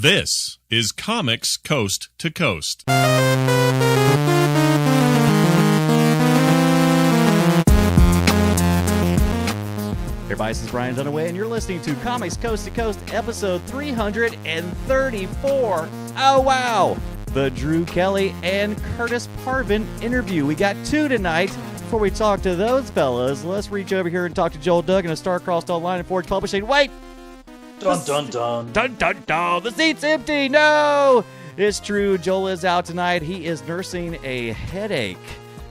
This is Comics Coast to Coast. Hey everybody, this is Brian Dunaway, and you're listening to Comics Coast to Coast, episode 334. Oh, wow! The Drew Kelly and Curtis Parvin interview. We got two tonight. Before we talk to those fellas, let's reach over here and talk to Joel Duggan of Star-Crossed Online and Forge Publishing. Wait! Dun, dun, dun. Dun, dun, dun. The seat's empty. No! It's true. Joel is out tonight. He is nursing a headache.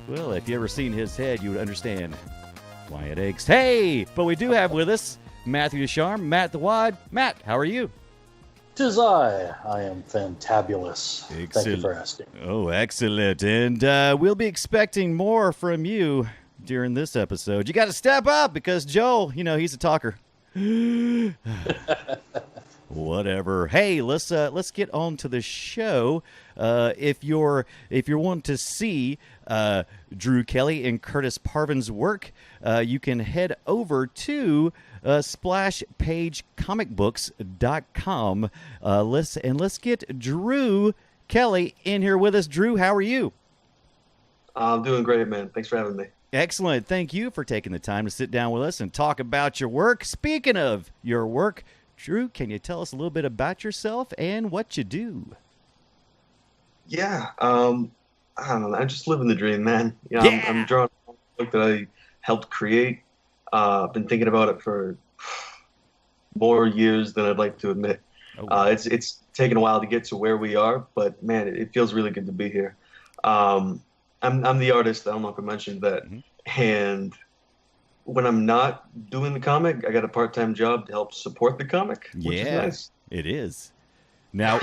Well, if you ever seen his head, you would understand why it aches. Hey! But we do have with us Matthew Ducharme, Matt the Wad. Matt, how are you? 'Tis I. I am fantabulous. Excellent. Thank you for asking. Oh, excellent. And we'll be expecting more from you during this episode. You got to step up because Joel, he's a talker. Whatever. Hey, let's get on to the show. If you're wanting to see Drew Kelly and Curtis Parvin's work, you can head over to splashpagecomicbooks.com. Let's get Drew Kelly in here with us. Drew, how are you? I'm doing great, man. Thanks for having me. Excellent. Thank you for taking the time to sit down with us and talk about your work. Speaking of your work, Drew, can you tell us a little bit about yourself and what you do? Yeah, I don't know. I'm just living the dream, man. I'm drawing a book that I helped create. I've been thinking about it for more years than I'd like to admit. It's taken a while to get to where we are, but man, it feels really good to be here. I'm the artist. I don't know if I mentioned that. Mm-hmm. And when I'm not doing the comic, I got a part-time job to help support the comic, which is nice. It is. Now,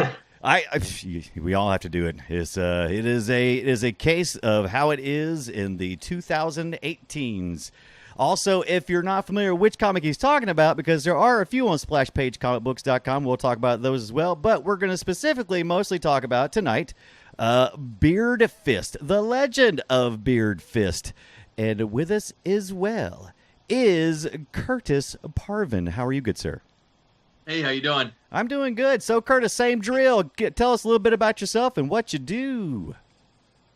we all have to do it. It is a case of how it is in the 2018s. Also, if you're not familiar with which comic he's talking about, because there are a few on splashpagecomicbooks.com, we'll talk about those as well. But we're going to specifically mostly talk about tonight Beard Fist, the legend of Beard Fist. And with us as well is Curtis Parvin. How are you, good sir? Hey, how you doing? I'm doing good. So, Curtis, same drill. Tell us a little bit about yourself and what you do.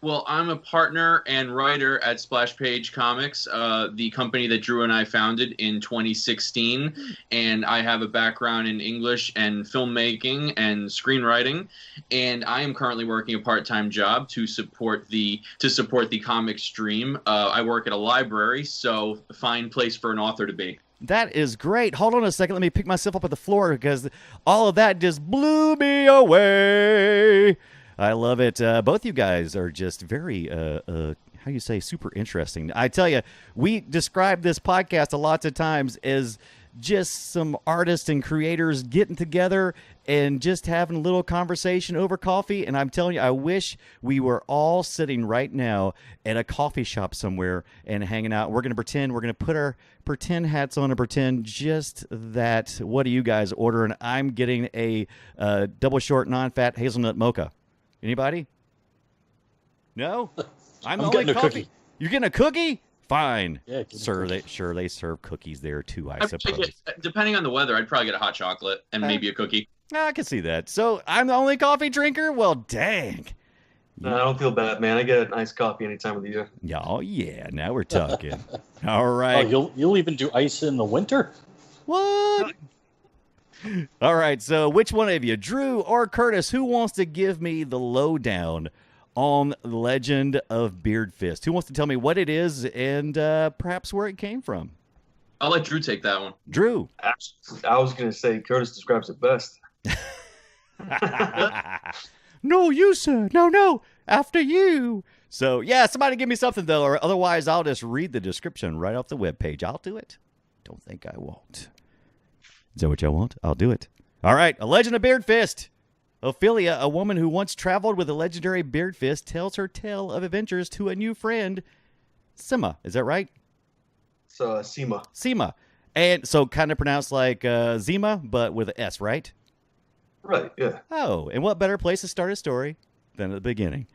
Well, I'm a partner and writer at Splash Page Comics, the company that Drew and I founded in 2016, and I have a background in English and filmmaking and screenwriting, and I am currently working a part-time job to support the comic stream. I work at a library, so a fine place for an author to be. That is great. Hold on a second. Let me pick myself up at the floor because all of that just blew me away. I love it. Both you guys are just very, how you say, super interesting. I tell you, we describe this podcast a lot of times as just some artists and creators getting together and just having a little conversation over coffee. And I'm telling you, I wish we were all sitting right now at a coffee shop somewhere and hanging out. We're going to put our pretend hats on and pretend just that. What are you guys ordering? I'm getting a double short non-fat hazelnut mocha. Anybody? No? I'm getting a cookie. You're getting a cookie? Fine. Yeah, they serve cookies there too, I suppose. Depending on the weather, I'd probably get a hot chocolate and maybe a cookie. I can see that. So I'm the only coffee drinker? Well, dang. No, I don't feel bad, man. I get a nice coffee any time of the year. Oh, yeah. Now we're talking. All right. Oh, you'll even do ice in the winter? What? All right, so which one of you, Drew or Curtis, who wants to give me the lowdown on the legend of Beard Fist? Who wants to tell me what it is and perhaps where it came from? I'll let Drew take that one. Drew. I was going to say Curtis describes it best. No, you, sir. No. After you. So, yeah, somebody give me something, though, or otherwise I'll just read the description right off the webpage. I'll do it. Don't think I won't. Is that what y'all want? I'll do it. All right, a legend of Beard Fist. Ophelia, a woman who once traveled with a legendary Beard Fist, tells her tale of adventures to a new friend, Sima. Is that right? So, Sima. Sima. And so kind of pronounced like Zima, but with an S, right? Right, yeah. Oh, and what better place to start a story than at the beginning?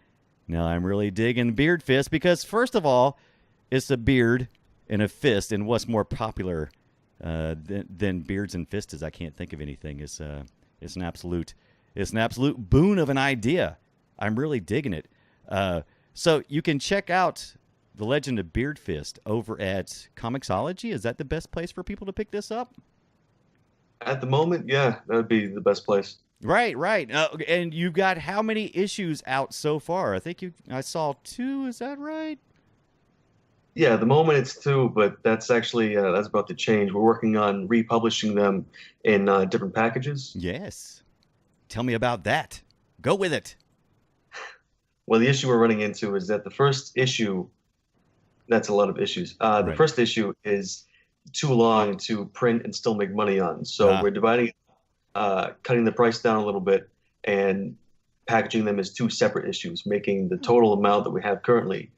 Now, I'm really digging Beard Fist because, first of all, it's a beard and a fist, and what's more popular than beards and fists? I can't think of anything. It's an absolute It's an absolute boon of an idea. I'm really digging it. So you can check out The Legend of Beard Fist over at Comixology. Is that the best place for people to pick this up? At the moment, yeah, that would be the best place. Right. And you've got how many issues out so far? I saw 2. Is that right? Yeah, at the moment it's 2, but that's actually that's about to change. We're working on republishing them in different packages. Yes. Tell me about that. Go with it. Well, the issue we're running into is that the first issue, that's a lot of issues. The Right. first issue is too long to print and still make money on. So we're dividing, cutting the price down a little bit and packaging them as 2 separate issues, making the total amount that we have currently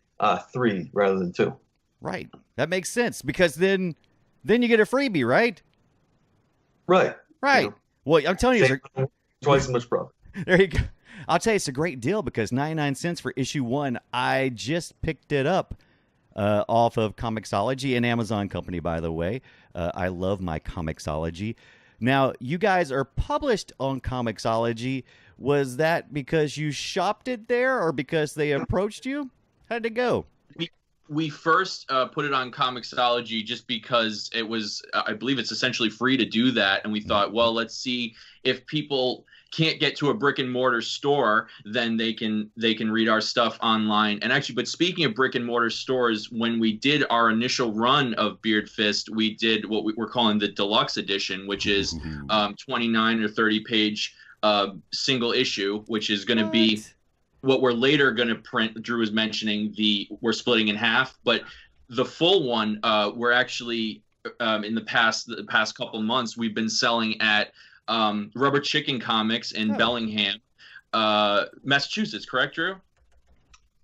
3 rather than 2. Right. That makes sense because then you get a freebie, right? Right. Right. You know, Well, I'm telling you, twice as much profit. there you go. I'll tell you, it's a great deal because 99 cents for issue 1. I just picked it up off of Comixology, an Amazon company, by the way. I love my Comixology. Now, you guys are published on Comixology. Was that because you shopped it there or because they approached you? How'd it go? We first put it on Comixology just because it was, I believe it's essentially free to do that. And we thought, well, let's see if people can't get to a brick and mortar store, then they can read our stuff online. And actually, but speaking of brick and mortar stores, when we did our initial run of Beard Fist, we did what we were calling the deluxe edition, which is 29 or 30 page single issue, which is going to be what we're later going to print. Drew was mentioning we're splitting in half, but the full one, we're actually in the past couple months, we've been selling at Rubber Chicken Comics in Bellingham, Massachusetts, correct, Drew?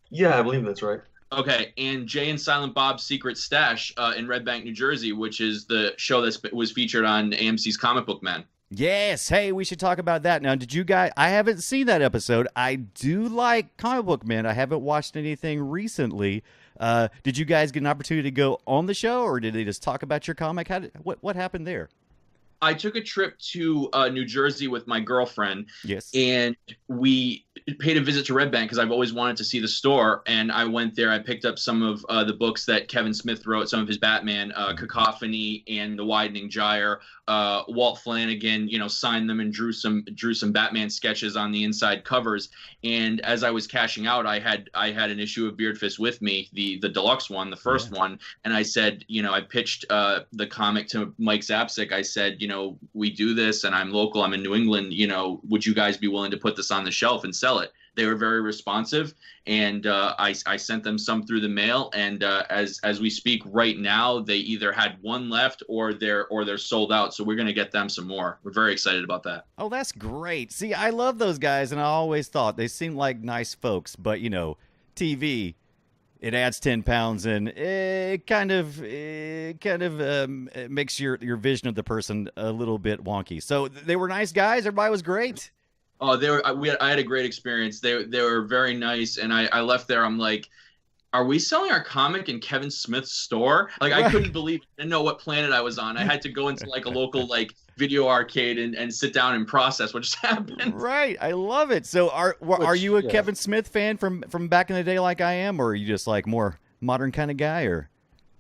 Yeah, I believe that's right. Okay, and Jay and Silent Bob's Secret Stash in Red Bank, New Jersey, which is the show that was featured on AMC's Comic Book Men. Yes. Hey, we should talk about that. Now, did you guys... I haven't seen that episode. I do like Comic Book Men. I haven't watched anything recently. Did you guys get an opportunity to go on the show, or did they just talk about your comic? What happened there? I took a trip to New Jersey with my girlfriend. Yes. And we paid a visit to Red Bank because I've always wanted to see the store. And I went there. I picked up some of the books that Kevin Smith wrote, some of his Batman, Cacophony and The Widening Gyre. Walt Flanagan, signed them and drew some Batman sketches on the inside covers. And as I was cashing out, I had an issue of Beard Fist with me, the deluxe one, the first one. And I said, I pitched the comic to Mike Zapsik. I said, we do this and I'm local, I'm in New England, would you guys be willing to put this on the shelf and sell it? They were very responsive, and I sent them some through the mail. And as we speak right now, they either had one left or they're sold out. So we're going to get them some more. We're very excited about that. Oh, that's great. See, I love those guys, and I always thought they seemed like nice folks. But TV, it adds 10 pounds, and it kind of makes your vision of the person a little bit wonky. So they were nice guys. Everybody was great. Oh, I had a great experience. They were very nice, and I left there. I'm like, are we selling our comic in Kevin Smith's store? Like, I couldn't believe it. I didn't know what planet I was on. I had to go into like a local video arcade and sit down and process what just happened. Right, I love it. So are you a Kevin Smith fan from back in the day like I am, or are you just like more modern kind of guy, or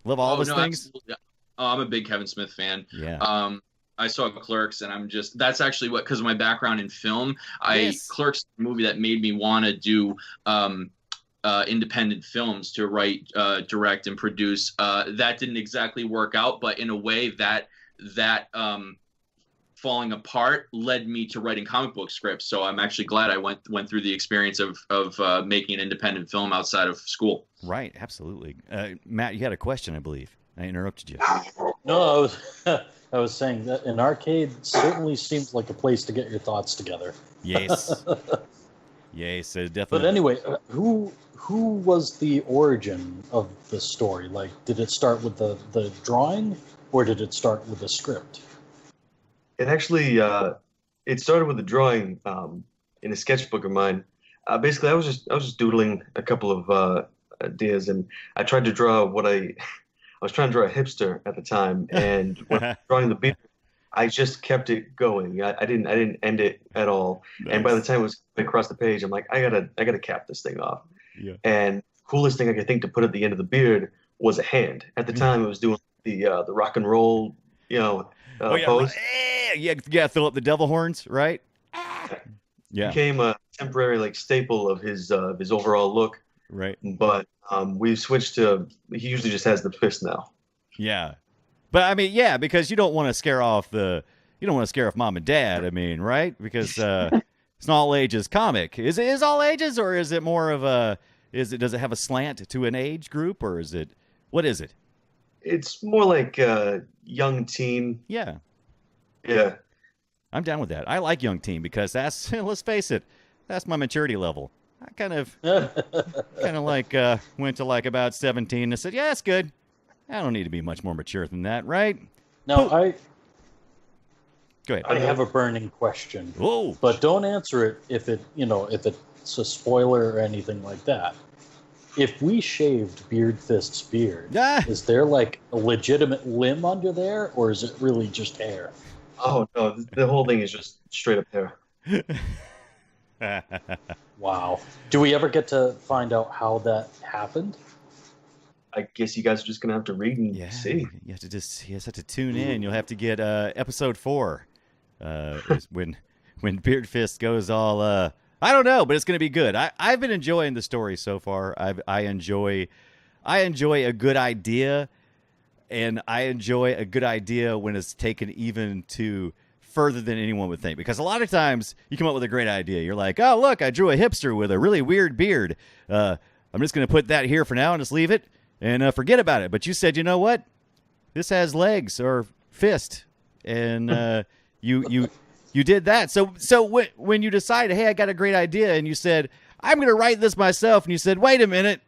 love all his things? Absolutely. Oh, I'm a big Kevin Smith fan. Yeah. I saw Clerks, and that's actually because of my background in film. Clerks is a movie that made me want to do independent films, to write, direct, and produce. That didn't exactly work out, but in a way that falling apart led me to writing comic book scripts. So I'm actually glad I went through the experience of making an independent film outside of school. Right, absolutely. Matt, you had a question, I believe. I interrupted you. No, I was saying that an arcade certainly seems like a place to get your thoughts together. Yes. Yes, definitely. But anyway, who was the origin of the story? Like, did it start with the drawing, or did it start with the script? It actually it started with a drawing in a sketchbook of mine. Basically, I was just doodling a couple of ideas, and I tried to draw I was trying to draw a hipster at the time, and when drawing the Beatles, I just kept it going. I didn't end it at all. And by the time it was across the page, I'm like, I gotta cap this thing off. Yeah. And coolest thing I could think to put at the end of the beard was a hand. At the time, it was doing the rock and roll, pose. Yeah, fill up the devil horns, right? Yeah, Became a temporary like staple of his overall look. right. But we've switched to he usually just has the fist now. Yeah, but I mean, yeah, because you don't want to scare off mom and dad. I mean, right? Because it's an all ages comic. Is it all ages, or is it more of a? Does it have a slant to an age group, or is it? What is it? It's more like young teen. Yeah, Yeah. I'm down with that. I like young teen because that's let's face it, that's my maturity level. I kind of like went to like about 17 and said, yeah, that's good. I don't need to be much more mature than that, right? Now, Go ahead. I have a burning question. Whoa. But don't answer it if it's a spoiler or anything like that. If we shaved Beard Fist's beard, is there like a legitimate limb under there, or is it really just hair? Oh no, the whole thing is just straight up hair. Wow. Do we ever get to find out how that happened? I guess you guys are just gonna have to read and see. You have to tune in. You'll have to get episode 4. Is when Beard Fist goes all I don't know, but it's going to be good. I've been enjoying the story so far. I enjoy a good idea, and I enjoy a good idea when it's taken even to further than anyone would think. Because a lot of times you come up with a great idea. You're like, oh, look, I drew a hipster with a really weird beard. I'm just going to put that here for now and just leave it and forget about it. But you said, you know what? This has legs or fist, and you did that. So when you decided, hey, I got a great idea, and you said, I'm going to write this myself, and you said, wait a minute,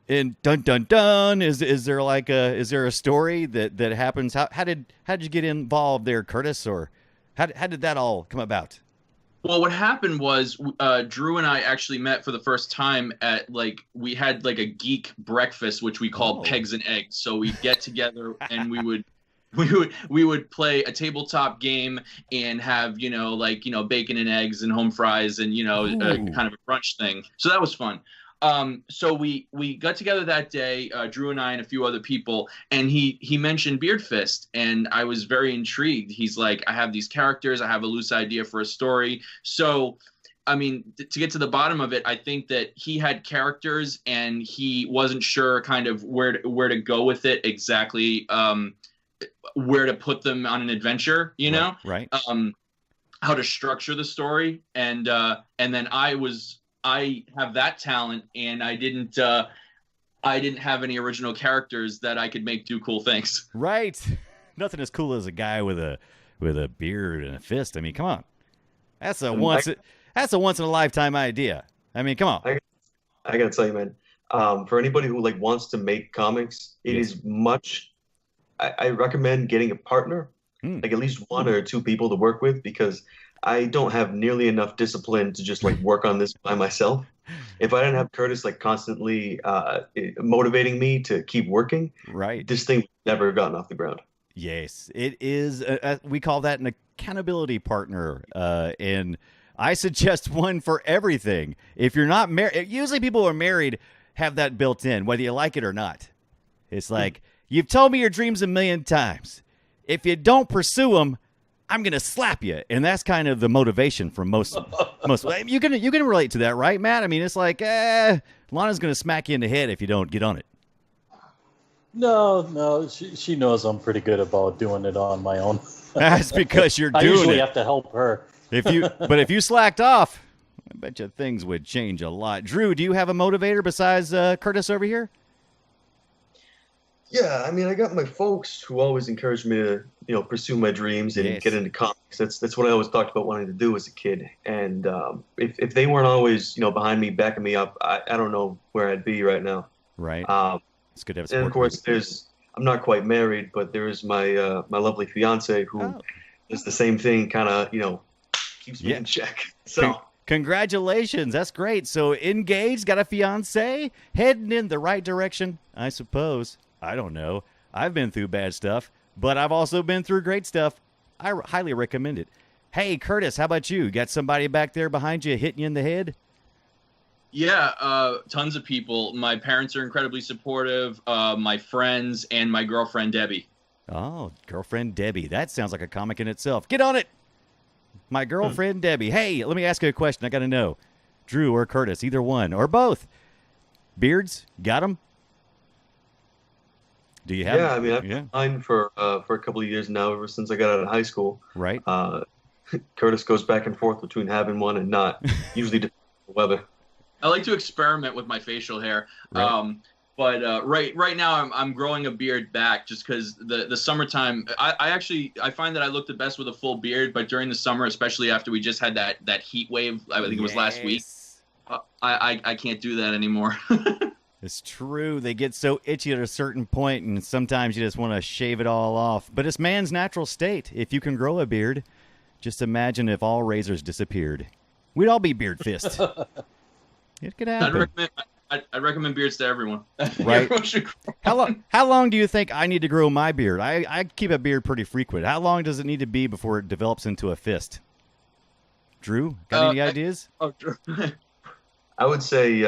and dun dun dun, is there a story that happens? How did you get involved there, Curtis, or how did that all come about? Well, what happened was Drew and I actually met for the first time at we had like a geek breakfast, which we called Pegs and Eggs. So we'd get together and we would play a tabletop game and have bacon and eggs and home fries and kind of a brunch thing. So that was fun. So we got together that day, Drew and I and a few other people, and he mentioned Beard Fist, and I was very intrigued. He's like, I have these characters, I have a loose idea for a story. So, I mean, to get to the bottom of it, I think that he had characters and he wasn't sure kind of where to go with it exactly, where to put them on an adventure, right. How to structure the story, and then I have that talent, and I didn't have any original characters that I could make do cool things. Right. Nothing as cool as a guy with a beard and a fist. I mean, come on. That's a once in a lifetime idea. I mean, come on. I gotta tell you, man. For anybody who wants to make comics, it is much. I recommend getting a partner, like at least one or two people to work with, because I don't have nearly enough discipline to just work on this by myself. If I didn't have Curtis constantly motivating me to keep working, right, this thing would never have gotten off the ground. Yes, it is. We call that an accountability partner, and I suggest one for everything. If you're not married, usually people who are married have that built in, whether you like it or not. It's like, you've told me your dreams a million times. If you don't pursue them, I'm gonna slap you, and that's kind of the motivation for most. You can relate to that, right, Matt? I mean, it's like, Lana's gonna smack you in the head if you don't get on it. No, she knows I'm pretty good about doing it on my own. That's because you're doing it. I usually have to help her. But if you slacked off, I bet you things would change a lot. Drew, do you have a motivator besides Curtis over here? Yeah, I mean, I got my folks who always encouraged me to, pursue my dreams and get into comics. That's what I always talked about wanting to do as a kid. And if they weren't always, behind me, backing me up, I don't know where I'd be right now. Right. It's good to have. And of course, I'm not quite married, but there is my my lovely fiance who does the same thing, kind of, keeps me in check. So. Congratulations. That's great. So engaged, got a fiance, heading in the right direction, I suppose. I don't know. I've been through bad stuff, but I've also been through great stuff. I highly recommend it. Hey, Curtis, how about you? Got somebody back there behind you hitting you in the head? Yeah, tons of people. My parents are incredibly supportive, my friends, and my girlfriend, Debbie. Oh, girlfriend Debbie. That sounds like a comic in itself. Get on it. My girlfriend Debbie. Hey, let me ask you a question. I got to know. Drew or Curtis, either one or both. Beards? Got them? Do you have? Yeah, I mean, I've been mine for a couple of years now, ever since I got out of high school. Right. Curtis goes back and forth between having one and not, usually depending on the weather. I like to experiment with my facial hair. Right. But right now I'm growing a beard back just because the summertime. I find that I look the best with a full beard, but during the summer, especially after we just had that heat wave, I think it was last week. I can't do that anymore. It's true. They get so itchy at a certain point, and sometimes you just want to shave it all off. But it's man's natural state. If you can grow a beard, just imagine if all razors disappeared. We'd all be beard fist. It could happen. I'd recommend beards to everyone. Right. How long do you think I need to grow my beard? I keep a beard pretty frequent. How long does it need to be before it develops into a fist? Drew, got any ideas? Drew. I would say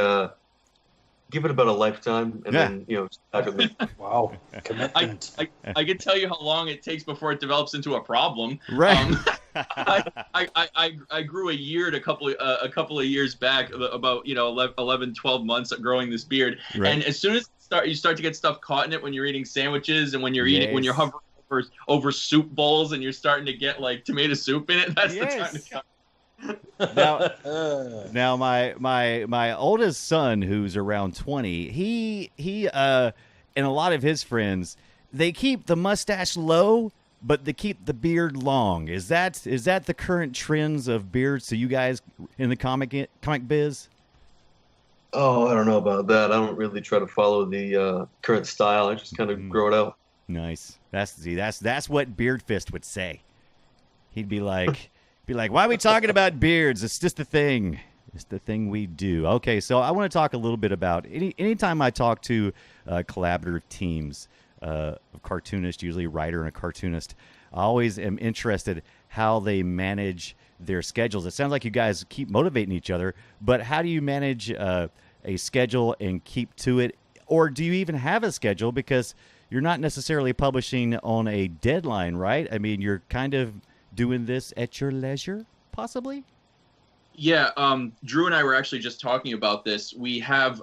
give it about a lifetime, and then start with it. Wow, commitment. I can tell you how long it takes before it develops into a problem. Right. I grew a beard a couple of years back, about 11, 12 months of growing this beard, right. And as soon as you start to get stuff caught in it when you're eating sandwiches and when you're hovering over soup bowls and you're starting to get like tomato soup in it, that's the time to come. Now my oldest son, who's around 20, he and a lot of his friends, they keep the mustache low, but they keep the beard long. Is that the current trends of beards to you guys in the comic biz? Oh, I don't know about that. I don't really try to follow the current style. I just kind of grow it out. Nice. That's what Beard Fist would say. He'd be like, why are we talking about beards? It's just a thing. It's the thing we do. Okay, so I want to talk a little bit about anytime I talk to collaborative teams of cartoonists, usually a writer and a cartoonist, I always am interested how they manage their schedules. It sounds like you guys keep motivating each other, but how do you manage a schedule and keep to it? Or do you even have a schedule, because you're not necessarily publishing on a deadline, right? I mean, you're kind of doing this at your leisure, possibly? Yeah, Drew and I were actually just talking about this. We have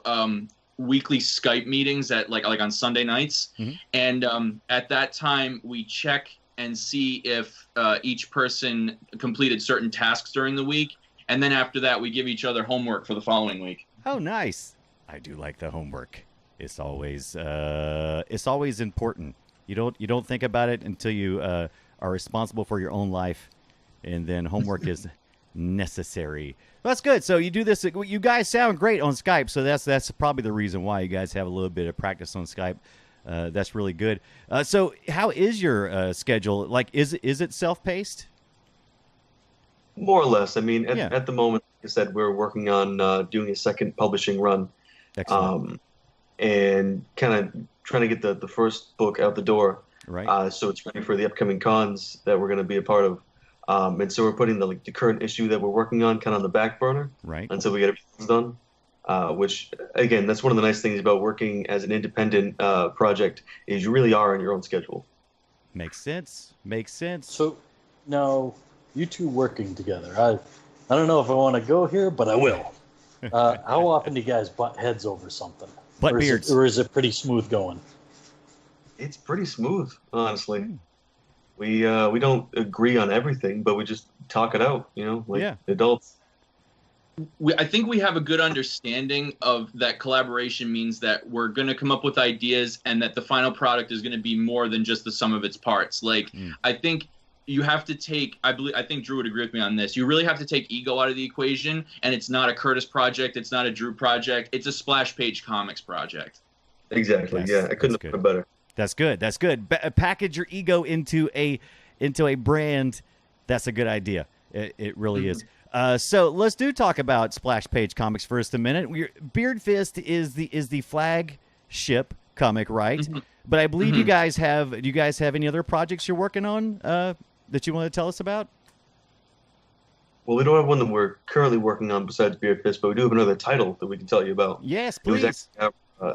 weekly Skype meetings at like on Sunday nights, and at that time we check and see if each person completed certain tasks during the week, and then after that we give each other homework for the following week. Oh, nice! I do like the homework. It's always important. You don't think about it until you are responsible for your own life, and then homework is necessary. Well, that's good. So you do this. You guys sound great on Skype, so that's probably the reason why you guys have a little bit of practice on Skype. That's really good. So how is your schedule? Like, is it self-paced? More or less. I mean, at the moment, like I said, we're working on doing a second publishing run. Excellent. And kind of trying to get the first book out the door. Right. So it's ready for the upcoming cons that we're going to be a part of. And so we're putting the current issue that we're working on kind of on the back burner, right, until we get everything done. Which, again, that's one of the nice things about working as an independent project, is you really are on your own schedule. Makes sense. So now you two working together. I don't know if I want to go here, but I will. How often do you guys butt heads over something? Butt beards. Or is it pretty smooth going? It's pretty smooth, honestly. We don't agree on everything, but we just talk it out, adults. I think we have a good understanding of that. Collaboration means that we're going to come up with ideas, and that the final product is going to be more than just the sum of its parts. I think you have to take, I think Drew would agree with me on this, you really have to take ego out of the equation, and it's not a Curtis project, it's not a Drew project, it's a Splash Page Comics project. Exactly, yeah, I couldn't have put it better. That's good. Package your ego into a brand. That's a good idea. It really is. So let's talk about Splash Page Comics for just a minute. Beard Fist is the flagship comic, right? But I believe you guys have any other projects you're working on that you want to tell us about? Well, we don't have one that we're currently working on besides Beard Fist, but we do have another title that we can tell you about. Yes, It was please. actually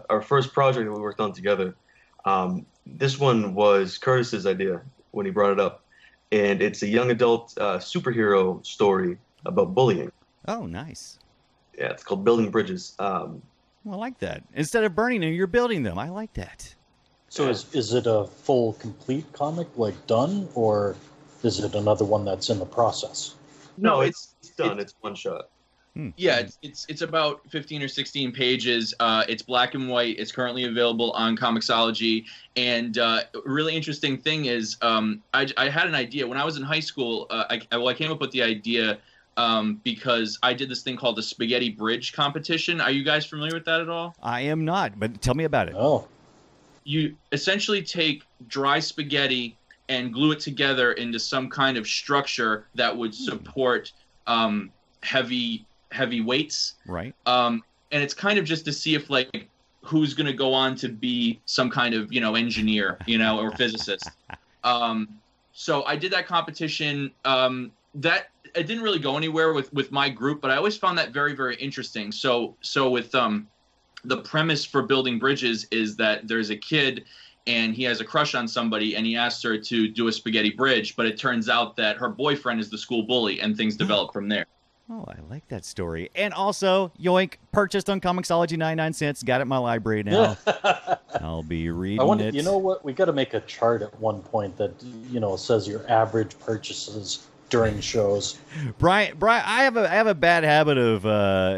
our first project that we worked on together. This one was Curtis's idea when he brought it up, and it's a young adult superhero story about bullying. Oh, nice. Yeah, it's called Building Bridges. Well, I like that. Instead of burning them, you're building them. I like that. So is it a full, complete comic, like done, or is it another one that's in the process? No, it's done. It's one shot. Yeah, it's about 15 or 16 pages. It's black and white. It's currently available on Comixology. And really interesting thing is, I had an idea when I was in high school. I came up with the idea because I did this thing called the Spaghetti Bridge competition. Are you guys familiar with that at all? I am not, but tell me about it. Oh, You essentially take dry spaghetti and glue it together into some kind of structure that would support heavy weights. Right. And it's kind of just to see if like who's going to go on to be some kind of, engineer, or physicist. So I did that competition. That it didn't really go anywhere with my group, but I always found that very, very interesting. So with the premise for Building Bridges is that there's a kid and he has a crush on somebody and he asks her to do a spaghetti bridge, but it turns out that her boyfriend is the school bully and things develop from there. Oh, I like that story. And also, yoink, purchased on Comixology, 99 cents. Got it in my library now. I'll be reading it. You know what? We got to make a chart at one point that, says your average purchases during shows. Brian, I have a bad habit of,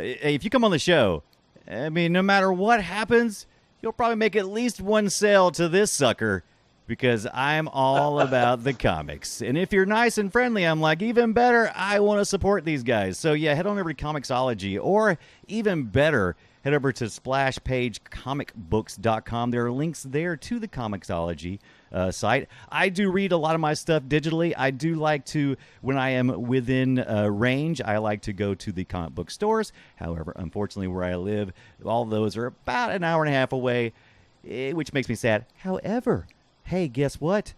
if you come on the show, I mean, no matter what happens, you'll probably make at least one sale to this sucker because I'm all about the comics. And if you're nice and friendly, I'm like, even better, I want to support these guys. So, yeah, head on over to Comixology, or even better, head over to splashpagecomicbooks.com. There are links there to the Comixology site. I do read a lot of my stuff digitally. I do like to, when I am within range, I like to go to the comic book stores. However, unfortunately, where I live, all those are about an hour and a half away, which makes me sad. However, hey, guess what,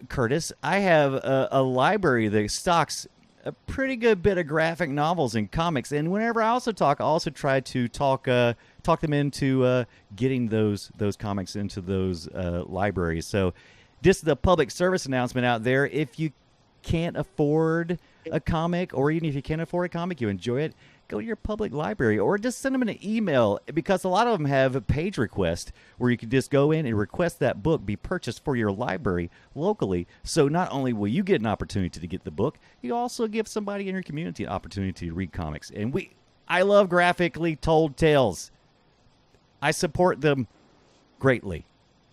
Curtis? I have a library that stocks a pretty good bit of graphic novels and comics, and whenever I also try to talk them into getting those comics into those libraries. So this is a public service announcement out there. If you can't afford a comic, or even if you can't afford a comic, you enjoy it, go to your public library, or just send them an email, because a lot of them have a page request where you can just go in and request that book be purchased for your library locally. So not only will you get an opportunity to get the book, you also give somebody in your community an opportunity to read comics. And I love graphically told tales. I support them greatly.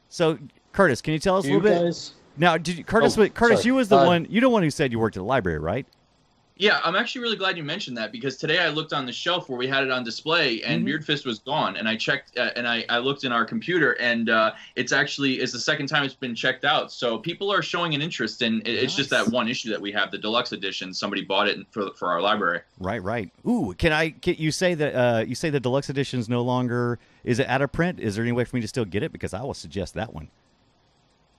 So, Curtis, can you tell us a little bit? Now, Curtis, you was the one. You're the one who said you worked at the library, right? Yeah, I'm actually really glad you mentioned that, because today I looked on the shelf where we had it on display, and Beard Fist was gone. And I checked, and I looked in our computer, and it's the second time it's been checked out. So people are showing an interest in it. It's just that one issue that we have, the deluxe edition. Somebody bought it for our library. Right. Ooh, you say that the deluxe edition is no longer, is it out of print? Is there any way for me to still get it? Because I will suggest that one.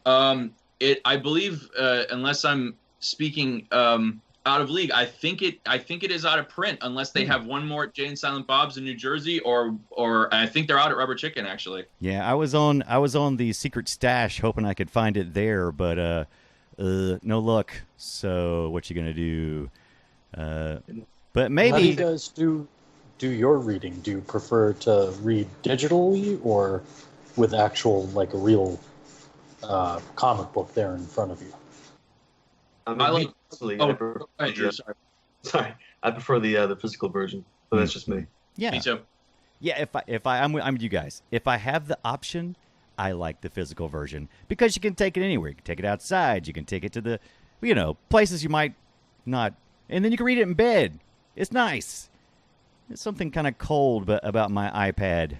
I believe, unless I'm speaking out of league, I think it is out of print, unless they have one more at Jay and Silent Bob's in New Jersey, or I think they're out at Rubber Chicken, actually. Yeah, I was on the secret stash hoping I could find it there, but no luck. So what you gonna do? But maybe. How do you guys do your reading? Do you prefer to read digitally or with actual, like, a real comic book there in front of you? I prefer the physical version, but that's just me. Yeah, me too. Yeah, I'm with you guys. If I have the option, I like the physical version, because you can take it anywhere. You can take it outside. You can take it to the, places you might not, and then you can read it in bed. It's nice. There's something kind of cold about my iPad.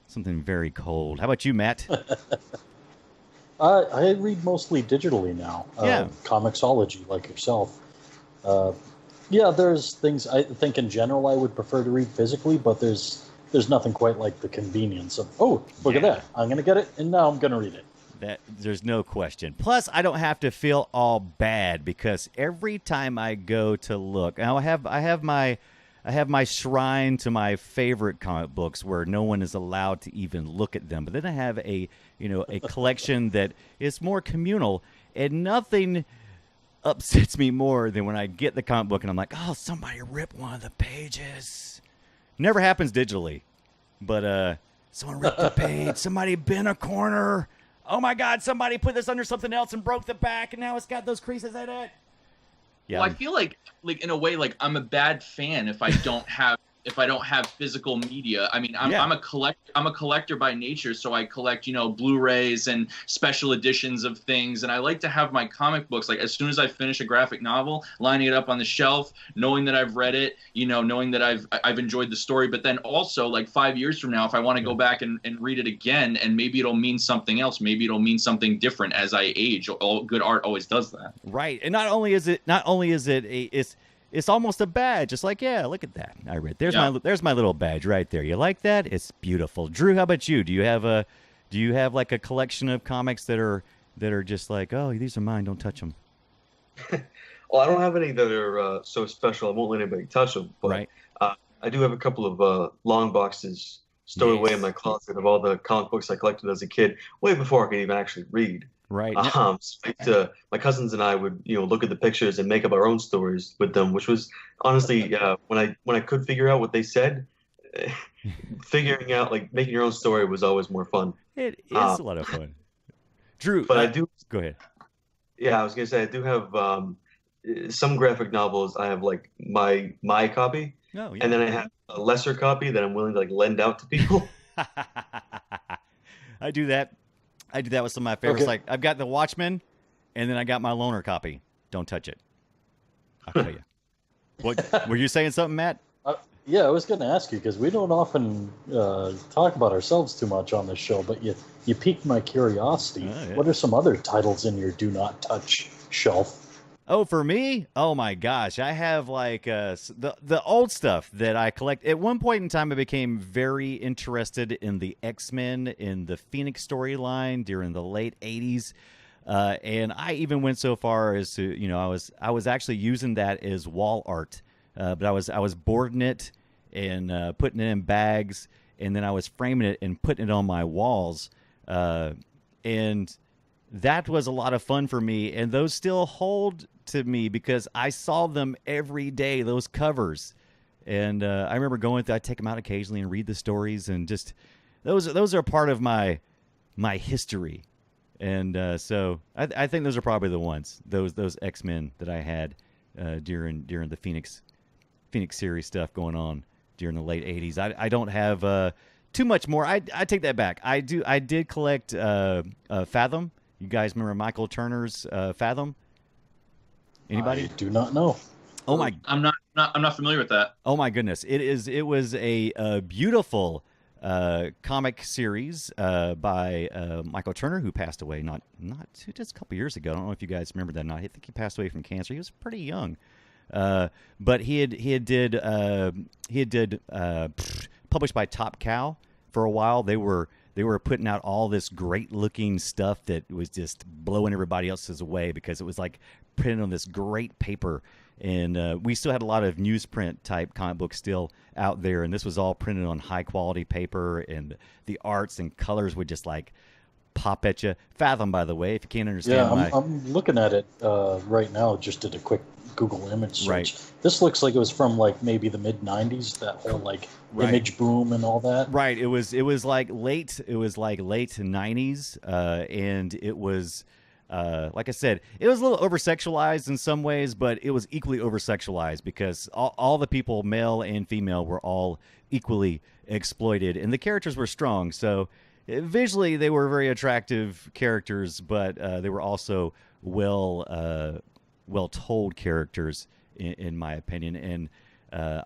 Something very cold. How about you, Matt? I read mostly digitally now. Yeah. Comixology, like yourself. There's things I think in general I would prefer to read physically, but there's nothing quite like the convenience of, look at that. I'm going to get it, and now I'm going to read it. That there's no question. Plus, I don't have to feel all bad because every time I go to look, now I have my shrine to my favorite comic books where no one is allowed to even look at them. But then I have a collection that is more communal, and nothing upsets me more than when I get the comic book and I'm like, oh, somebody ripped one of the pages. Never happens digitally, but someone ripped the page. Somebody bent a corner. Oh my God! Somebody put this under something else and broke the back, and now it's got those creases in it. Yeah. Well, I feel like in a way, like I'm a bad fan if I don't have physical media. I mean, I'm a collector by nature, so I collect, Blu-rays and special editions of things, and I like to have my comic books, like as soon as I finish a graphic novel, lining it up on the shelf, knowing that I've read it, knowing that I've enjoyed the story, but then also like 5 years from now, if I want to go back and read it again, and maybe it'll mean something else, maybe it'll mean something different as I age. All good art always does that. Right, and not only is it it's almost a badge. It's like, yeah, look at that. I read. There's my little badge right there. You like that? It's beautiful. Drew, how about you? Do you have like a collection of comics that are just like, oh, these are mine, don't touch them? Well, I don't have any that are so special. I won't let anybody touch them. But right. I do have a couple of long boxes stowed away in my closet of all the comic books I collected as a kid, way before I could even actually read. Right. My cousins and I would, look at the pictures and make up our own stories with them, which was honestly, when I could figure out what they said, figuring out, like, making your own story was always more fun. It is a lot of fun. Drew, but I do go ahead. Yeah, I was gonna say I do have some graphic novels. I have like my copy, and then I have a lesser copy that I'm willing to like lend out to people. I do that. I do that with some of my favorites. Okay. Like I've got the Watchmen, and then I got my loaner copy. Don't touch it. I'll tell you. What were you saying? Something, Matt? Yeah, I was going to ask you because we don't often talk about ourselves too much on this show, but you piqued my curiosity. Oh, yeah. What are some other titles in your do not touch shelf? Oh, for me? Oh my gosh, I have like the old stuff that I collect. At one point in time, I became very interested in the X-Men, in the Phoenix storyline during the late '80s, and I even went so far as to, I was actually using that as wall art, but I was boarding it and putting it in bags, and then I was framing it and putting it on my walls, and that was a lot of fun for me, and those still hold to me because I saw them every day, those covers. And I remember going through, I'd take them out occasionally and read the stories, and just those are part of my history. And so I think those are probably the ones, those X-Men that I had during the Phoenix series stuff going on during the late 80s. I don't have too much more. I take that back. I did collect Fathom. You guys remember Michael Turner's Fathom? Anybody? I do not know. Oh my! I'm not familiar with that. Oh my goodness! It was a beautiful comic series by Michael Turner, who passed away not just a couple years ago. I don't know if you guys remember that or not. I think he passed away from cancer. He was pretty young, but he had did published by Top Cow for a while. They were putting out all this great looking stuff that was just blowing everybody else's away because it was like printed on this great paper. And we still had a lot of newsprint type comic books still out there. And this was all printed on high quality paper, and the arts and colors would just like pop at you. Fathom, by the way, if you can't understand. Yeah, I'm looking at it right now. Just did a quick Google image search. Right. This looks like it was from like maybe the mid '90s. That whole like image boom and all that. Right. It was like late 90s, and it was. Like I said, it was a little over-sexualized in some ways, but it was equally over-sexualized because all the people, male and female, were all equally exploited, and the characters were strong. So visually, they were very attractive characters, but they were also well-told characters, in my opinion. And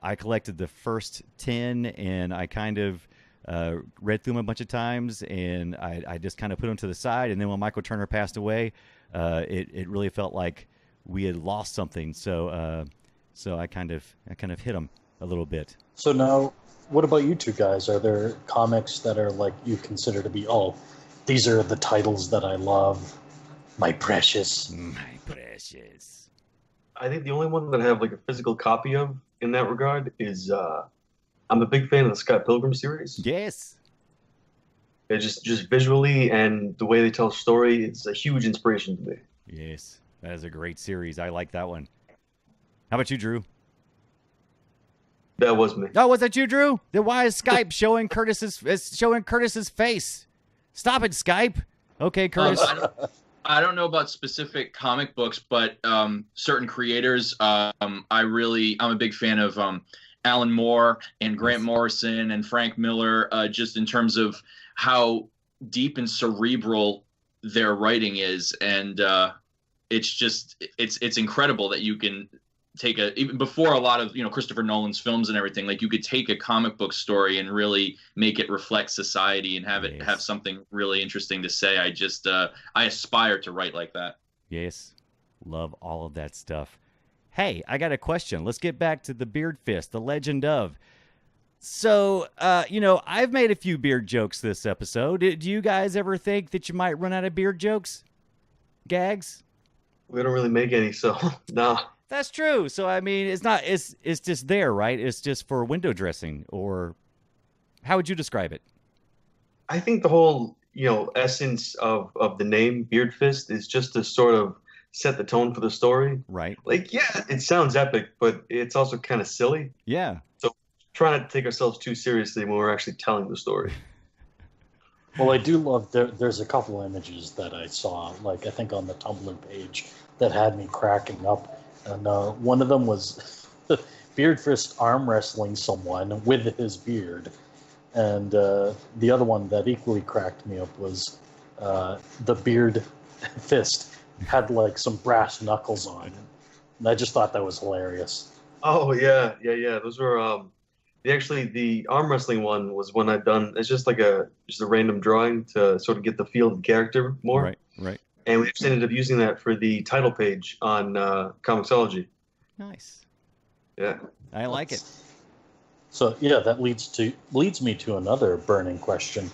I collected the first 10, and I kind of read through them a bunch of times, and I just kind of put them to the side. And then when Michael Turner passed away, it really felt like we had lost something. So I kind of hit him a little bit. So now, what about you two guys? Are there comics that are like you consider to be These are the titles that I love. My precious. My precious. I think the only one that I have like a physical copy of in that regard is I'm a big fan of the Scott Pilgrim series. Yes. It's just visually and the way they tell a story, it's a huge inspiration to me. Yes. That is a great series. I like that one. How about you, Drew? That was me. Oh, was that you, Drew? Then why is Skype showing Curtis's face? Stop it, Skype. Okay, Curtis. I don't know about specific comic books, but certain creators. I'm a big fan of Alan Moore and Grant Morrison and Frank Miller. Just in terms of how deep and cerebral their writing is, and it's incredible that you can take even before a lot of Christopher Nolan's films and everything, like you could take a comic book story and really make it reflect society and have it have something really interesting to say. I aspire to write like that. Yes. Love all of that stuff. Hey, I got a question. Let's get back to the Beard Fist, the legend of. So, I've made a few beard jokes this episode. Do you guys ever think that you might run out of beard jokes? Gags? We don't really make any, so no. That's true. So, I mean, it's just there, right? It's just for window dressing, or how would you describe it? I think the whole, essence of the name Beard Fist is just to sort of set the tone for the story. Right. Like, yeah, it sounds epic, but it's also kind of silly. Yeah. So try not to take ourselves too seriously when we're actually telling the story. Well, I do love, there's a couple images that I saw, like I think on the Tumblr page, that had me cracking up. And one of them was Beard Fist arm wrestling someone with his beard. And the other one that equally cracked me up was the Beard Fist had like some brass knuckles on it. And I just thought that was hilarious. Oh, yeah. Those were, the arm wrestling one was one I've done. It's just like a random drawing to sort of get the feel of the character more. Right. And we just ended up using that for the title page on Comixology. Nice. Yeah. I like it. So, yeah, that leads me to another burning question.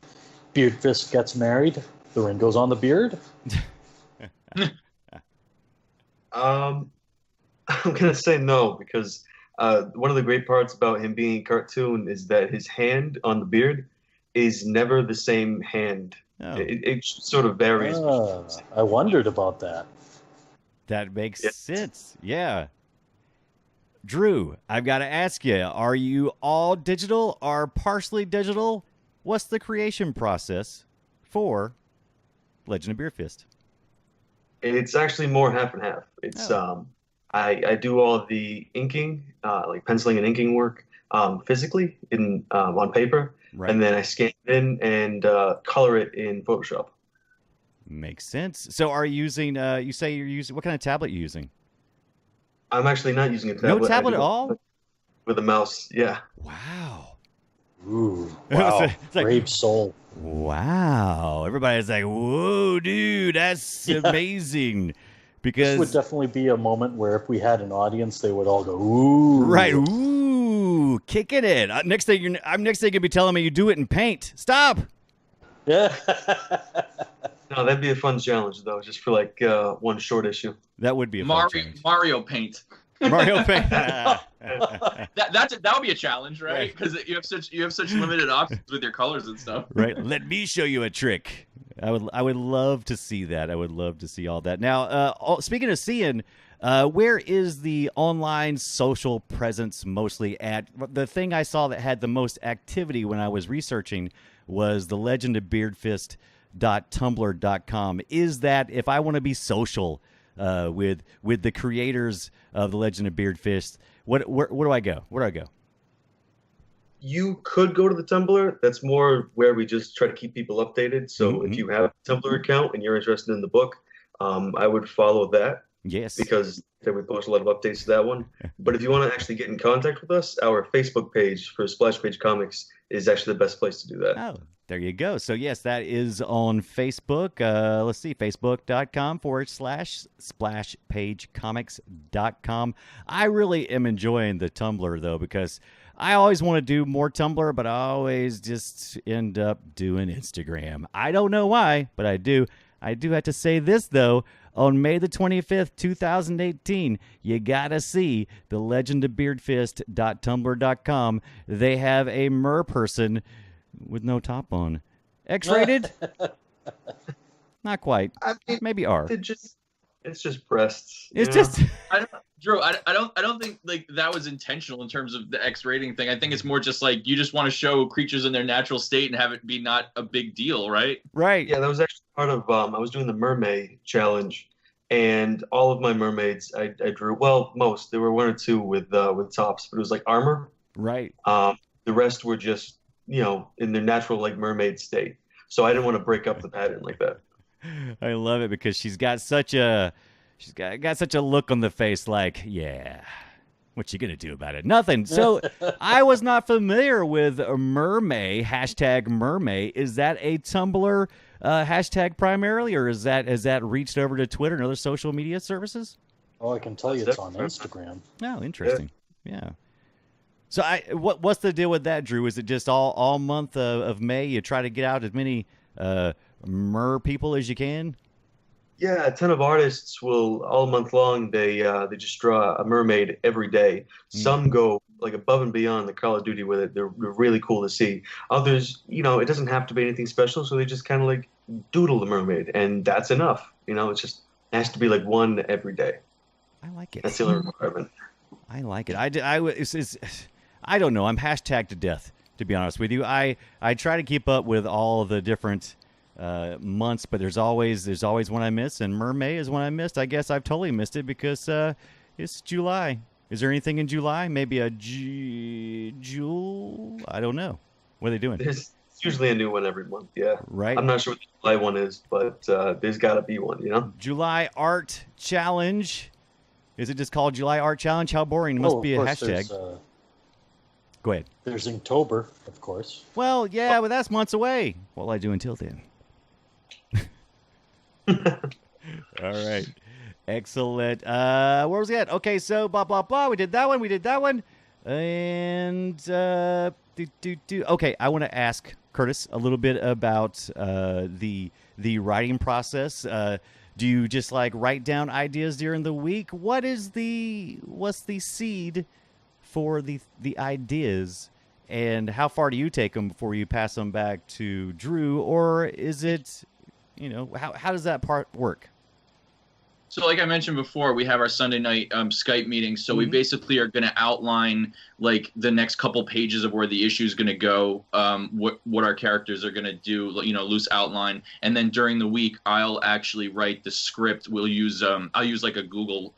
Beard Fist gets married, the ring goes on the beard? I'm going to say no, because one of the great parts about him being a cartoon is that his hand on the beard is never the same hand. Oh. It sort of varies. I wondered about that. That makes sense. Yeah. Drew, I've got to ask you, are you all digital or partially digital? What's the creation process for Legend of Beard Fist? It's actually more half and half. It's I do all of the inking, like penciling and inking work, physically on paper. Right. And then I scan it in and color it in Photoshop. Makes sense. So are you using, you say you're using, what kind of tablet are you using? I'm actually not using a tablet. No tablet at all? With a mouse, yeah. Wow. Ooh, wow. It's like, brave soul. Wow. Everybody's like, whoa, dude, that's amazing. Because this would definitely be a moment where if we had an audience, they would all go, ooh. Right, ooh, kicking it. Next thing you're going to be telling me you do it in paint. Stop. Yeah. No, that'd be a fun challenge, though, just for like one short issue. That would be a fun challenge. Mario Paint. Mario Paint. that would be a challenge, right? Because you have such limited options with your colors and stuff. Right. Let me show you a trick. I would love to see that. I would love to see all that. Now, speaking of seeing, where is the online social presence mostly at? The thing I saw that had the most activity when I was researching was the Legend of Beardfist.tumblr.com. Is that if I want to be social with the creators of the Legend of Beard Fist, where do I go? Where do I go? You could go to the Tumblr. That's more where we just try to keep people updated. So if you have a Tumblr account and you're interested in the book, I would follow that. Yes. Because we post a lot of updates to that one. But if you want to actually get in contact with us, our Facebook page for Splash Page Comics is actually the best place to do that. Oh, there you go. So, yes, that is on Facebook. Let's see, facebook.com/splashpagecomics.com. I really am enjoying the Tumblr, though, because I always want to do more Tumblr, but I always just end up doing Instagram. I don't know why, but I do. I do have to say this, though. On May the 25th, 2018, you gotta see the legendofbeardfist.tumblr.com. They have a mer person with no top on. X-rated? Not quite. I mean, maybe R. It's just breasts. It's just. Drew, I don't think like that was intentional in terms of the X rating thing. I think it's more just like you just want to show creatures in their natural state and have it be not a big deal, right? Right. Yeah, that was actually part of. I was doing the mermaid challenge, and all of my mermaids I drew. Well, most there were one or two with tops, but it was like armor. Right. The rest were just in their natural like mermaid state. So I didn't want to break up the pattern like that. I love it because she's got such a look on the face like, yeah, what you gonna do about it? Nothing. So I was not familiar with mermaid, hashtag mermaid. Is that a Tumblr hashtag primarily, or has that reached over to Twitter and other social media services? Oh, I can tell you it's on Instagram. Oh, interesting. Yeah. So what's the deal with that, Drew? Is it just all month of May you try to get out as many mer people as you can? Yeah, a ton of artists will all month long. They just draw a mermaid every day. Some go like above and beyond the Call of Duty with it. They're really cool to see. Others, it doesn't have to be anything special, so they just kind of like doodle the mermaid, and that's enough. It has to be like one every day. I like it. That's the only requirement. I like it. I don't know. I'm hashtag to death, to be honest with you. I try to keep up with all the different months, but there's always one I miss, and Mermaid is one I missed. I guess I've totally missed it because it's July. Is there anything in July? Maybe a Jule? I don't know. What are they doing? There's usually a new one every month, yeah. Right. I'm not sure what the July one is, but there's got to be one, July Art Challenge. Is it just called July Art Challenge? How boring. It must be a hashtag. Go ahead. There's Inktober, of course. Well, yeah, but that's months away. What'll I do until then? All right. Excellent. Where was he at? Okay, so blah, blah, blah. We did that one. And okay, I want to ask Curtis a little bit about the writing process. Do you just like write down ideas during the week? What's the seed for the ideas, and how far do you take them before you pass them back to Drew, or is it, how does that part work? So like I mentioned before, we have our Sunday night Skype meetings. So we basically are going to outline like the next couple pages of where the issue is going to go, what our characters are going to do, loose outline. And then during the week, I'll actually write the script. I'll use like a Google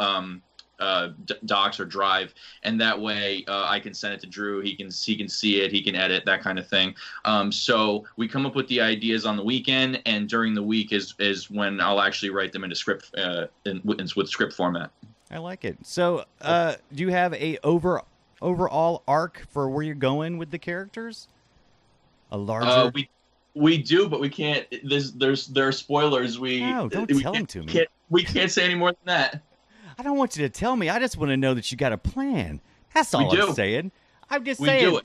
Docs or Drive, and that way I can send it to Drew. He can see it, he can edit, that kind of thing. So we come up with the ideas on the weekend, and during the week is when I'll actually write them into script with script format. I like it. So do you have a overall arc for where you're going with the characters? A larger we do, but we can't. There are spoilers. No, don't tell them to me. We can't say any more than that. I don't want you to tell me. I just want to know that you got a plan. That's all I'm saying. I'm just saying.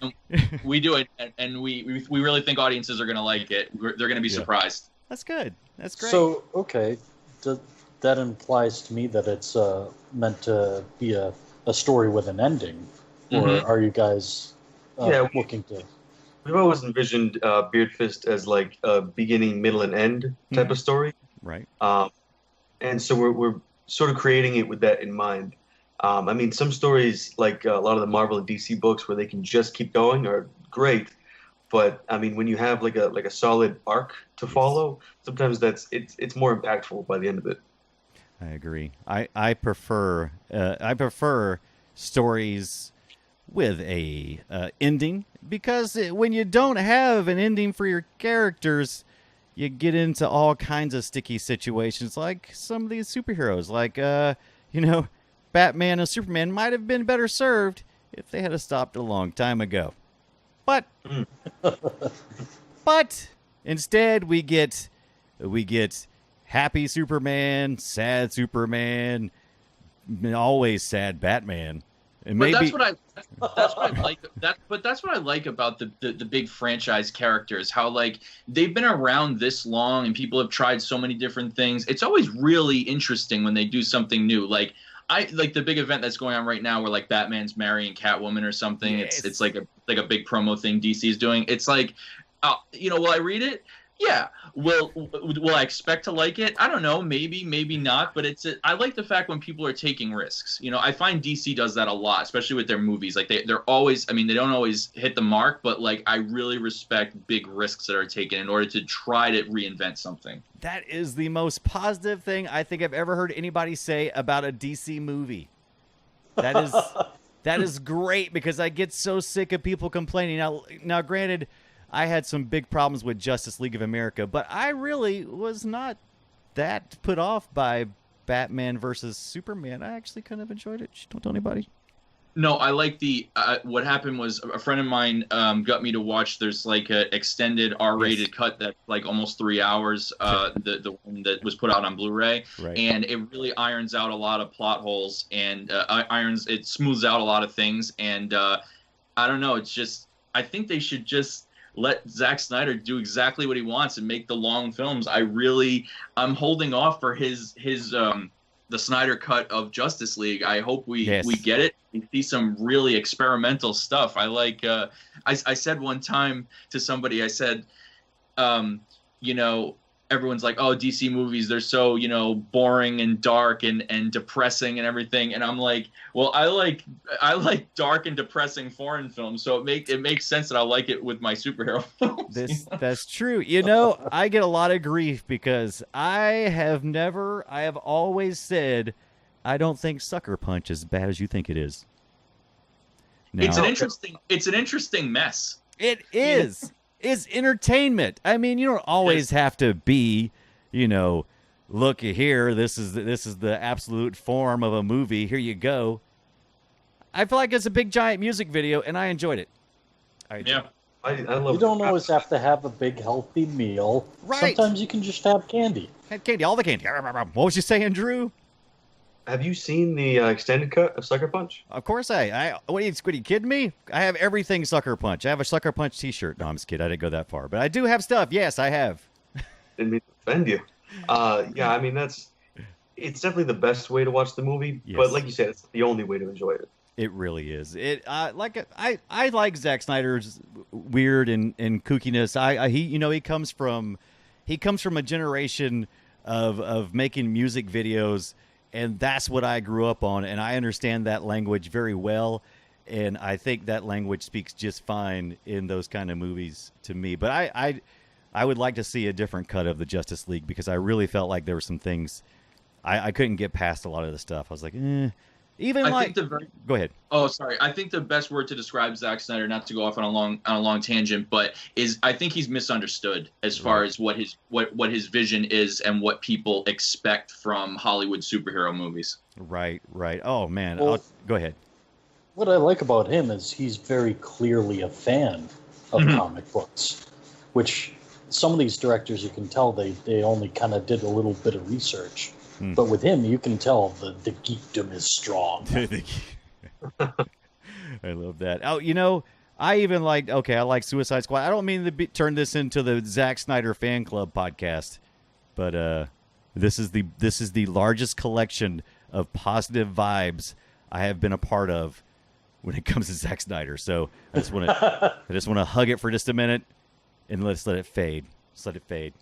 We do it, and we really think audiences are going to like it. They're going to be surprised. That's good. That's great. So, okay, that implies to me that it's meant to be a story with an ending, or are you guys looking to? We've always envisioned Beardfist as like a beginning, middle, and end type of story. Right. And so we're sort of creating it with that in mind. I mean, some stories, like a lot of the Marvel and DC books, where they can just keep going, are great. But I mean, when you have like a solid arc to follow, sometimes it's more impactful by the end of it. I agree. I prefer stories with a ending, because when you don't have an ending for your characters, you get into all kinds of sticky situations, like some of these superheroes. Like, Batman and Superman might have been better served if they had stopped a long time ago. But instead we get happy Superman, sad Superman, always sad Batman. And But maybe that's what I like. That's what I like about the big franchise characters. How like they've been around this long and people have tried so many different things. It's always really interesting when they do something new. Like I like the big event that's going on right now where like Batman's marrying Catwoman or something. Yes. It's like a big promo thing DC is doing. It's like, will I read it? Yeah. Will I expect to like it? I don't know. Maybe not. But I like the fact when people are taking risks. I find DC does that a lot, especially with their movies. Like they're always. I mean, they don't always hit the mark, but like I really respect big risks that are taken in order to try to reinvent something. that is the most positive thing I think I've ever heard anybody say about a DC movie. That is great because I get so sick of people complaining. Now, granted, I had some big problems with Justice League of America, but I really was not that put off by Batman versus Superman. I actually kind of enjoyed it. Don't tell anybody. No, I like what happened was a friend of mine got me to watch. There's like an extended R-rated cut that's like almost 3 hours. The one that was put out on Blu-ray, Right. And it really irons out a lot of plot holes and it smooths out a lot of things. And I don't know. It's just I think they should just let Zack Snyder do exactly what he wants and make the long films. I'm holding off for his the Snyder cut of Justice League. I hope we get it. We see some really experimental stuff. I like. I said one time to somebody. I said, everyone's like, "Oh, DC movies, they're so boring and dark and depressing and everything." And I'm like, "Well, I like dark and depressing foreign films, so it makes sense that I like it with my superhero films." That's true. I get a lot of grief because I have always said I don't think Sucker Punch is as bad as you think it is. Now, It's an interesting mess. It is. It's entertainment. I mean, you don't always have to be, look here. This is the absolute form of a movie. Here you go. I feel like it's a big giant music video, and I enjoyed it. I love. You don't always have to have a big healthy meal. Right. Sometimes you can just have candy. Had candy, all the candy. What was you saying, Drew? Have you seen the extended cut of Sucker Punch? Of course what are you kidding me? I have everything Sucker Punch. I have a Sucker Punch t-shirt. No, I'm just kidding. I didn't go that far. But I do have stuff. Yes, I have. Didn't mean to offend you. Yeah, I mean, it's definitely the best way to watch the movie. Yes. But like you said, it's the only way to enjoy it. It really is. I like Zack Snyder's weird and kookiness. He comes from a generation of making music videos, and that's what I grew up on, and I understand that language very well, and I think that language speaks just fine in those kind of movies to me. But I would like to see a different cut of the Justice League because I really felt like there were some things I couldn't get past a lot of the stuff. I was like, go ahead. Oh, sorry. I think the best word to describe Zack Snyder, not to go off on a long tangent, but I think he's misunderstood as far as what his vision is and what people expect from Hollywood superhero movies. Right. Oh man, Well, go ahead. What I like about him is he's very clearly a fan of comic books, which some of these directors you can tell they only kind of did a little bit of research. But with him, you can tell the geekdom is strong. I love that. Oh, I even I like Suicide Squad. I don't mean to turn this into the Zack Snyder fan club podcast, but this is the largest collection of positive vibes I have been a part of when it comes to Zack Snyder. So I just want to hug it for just a minute and let's let it fade. Just let it fade.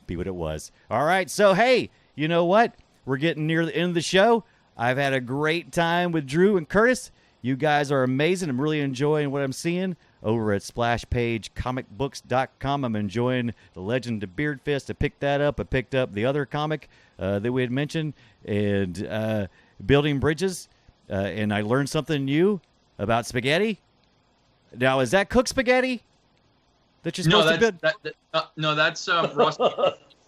Be what it was. All right. So hey. You know what? We're getting near the end of the show. I've had a great time with Drew and Curtis. You guys are amazing. I'm really enjoying what I'm seeing over at SplashPageComicBooks.com. I'm enjoying The Legend of Beard Fist. I picked that up. I picked up the other comic that we had mentioned, and Building Bridges. And I learned something new about spaghetti. Now, is that cooked spaghetti that you're supposed to build? No, that's raw.